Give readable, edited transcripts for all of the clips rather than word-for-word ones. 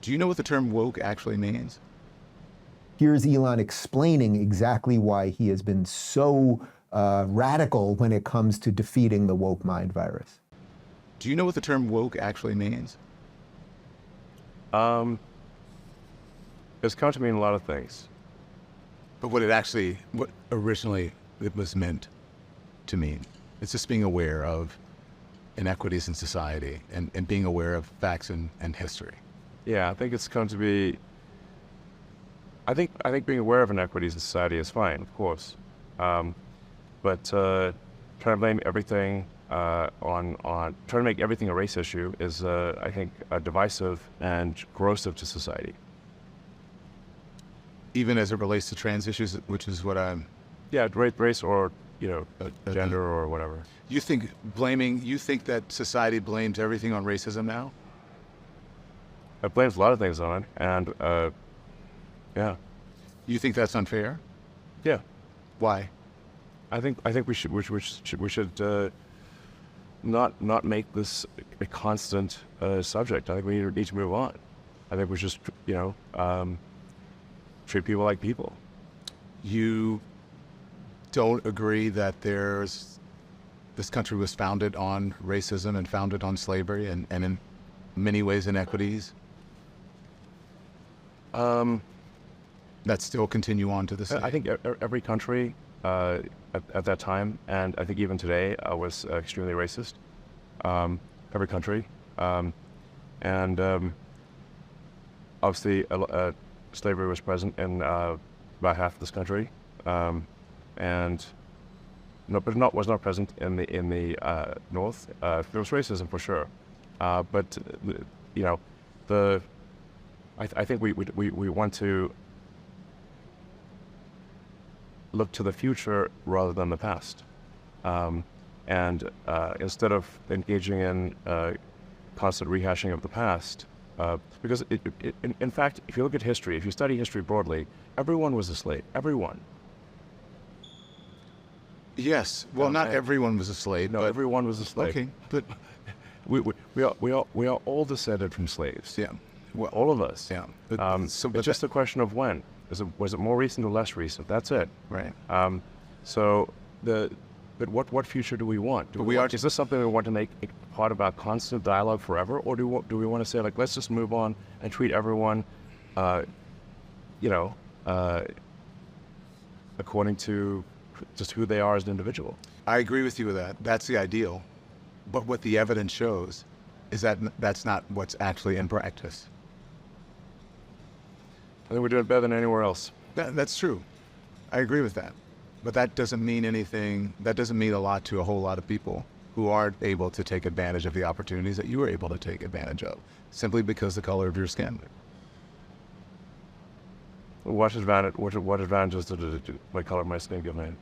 Do you know what the term woke actually means? Here's Elon explaining exactly why he has been so radical when it comes to defeating the woke mind virus. Do you know what the term woke actually means? It's come to mean a lot of things. But what originally it was meant to mean, it's just being aware of inequities in society and being aware of facts and history. Yeah, I think it's come to be. I think being aware of inequities in society is fine, of course, but trying to blame everything on trying to make everything a race issue is, I think, divisive and corrosive to society. Even as it relates to trans issues, which is what I'm. Yeah, race or gender or whatever. You think that society blames everything on racism now? It blames a lot of things on it, and yeah. You think that's unfair? Yeah. Why? I think we should not make this a constant subject. I think we need to move on. I think we should treat people like people. You don't agree that this country was founded on racism and founded on slavery and in many ways inequities? That still continue on to this day? I think every country at that time, and I think even today, was extremely racist. Every country. Obviously, slavery was present in about half of this country, but was not present in the North. There was racism for sure, but I think we want to look to the future rather than the past, and instead of engaging in constant rehashing of the past. Because in fact, if you look at history, if you study history broadly, everyone was a slave. Everyone. Yes. Well, not everyone was a slave. No, but everyone was a slave. Okay, but we are all descended from slaves. Yeah. Well, all of us. Yeah. It's just a question of when. Was it more recent or less recent? That's it. Right. But what future do we want? Is this something we want to make a part of our constant dialogue forever, or do we want to say, like, let's just move on and treat everyone, according to just who they are as an individual? I agree with you with that. That's the ideal. But what the evidence shows is that that's not what's actually in practice. I think we're doing better than anywhere else. That's true. I agree with that. But that doesn't mean anything. That doesn't mean a lot to a whole lot of people who aren't able to take advantage of the opportunities that you were able to take advantage of, simply because the color of your skin. What advantages did my color of my skin give me?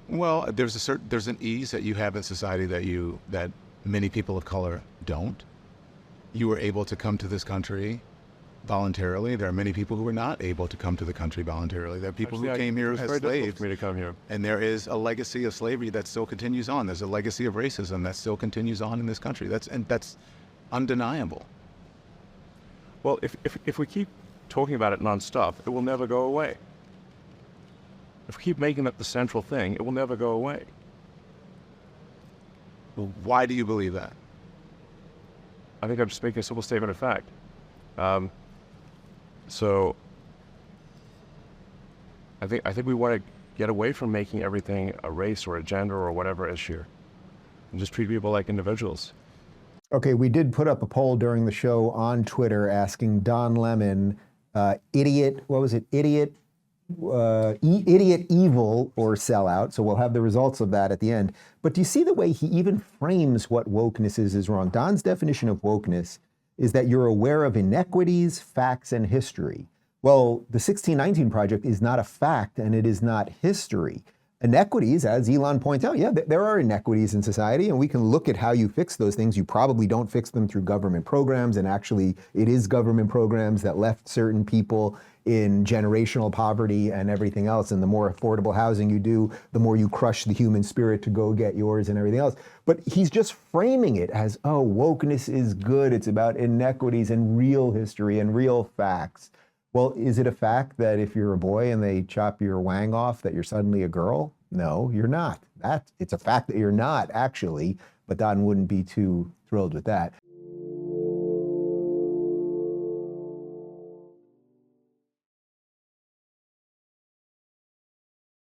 Well, there's an ease that you have in society that many people of color don't. You were able to come to this country voluntarily. There are many people who were not able to come to the country voluntarily. There are people who came here as slaves. For me to come here. And there is a legacy of slavery that still continues on. There's a legacy of racism that still continues on in this country. That's undeniable. Well, if we keep talking about it nonstop, it will never go away. If we keep making that the central thing, it will never go away. Well, why do you believe that? I think I'm just making a simple statement of fact. So I think we want to get away from making everything a race or a gender or whatever issue, and just treat people like individuals. Okay, we did put up a poll during the show on Twitter asking Don Lemon, idiot, what was it? Idiot, evil, or sellout. So we'll have the results of that at the end. But do you see the way he even frames what wokeness is wrong? Don's definition of wokeness is that you're aware of inequities, facts, and history. Well, the 1619 Project is not a fact and it is not history. inequities, as Elon points out, yeah, there are inequities in society, and we can look at how you fix those things. You probably don't fix them through government programs, and actually it is government programs that left certain people in generational poverty and everything else. And the more affordable housing you do, the more you crush the human spirit to go get yours and everything else. But he's just framing it as, oh, wokeness is good. It's about inequities and real history and real facts. Well, is it a fact that if you're a boy and they chop your wang off, that you're suddenly a girl? No, you're not. It's a fact that you're not, actually, but Don wouldn't be too thrilled with that.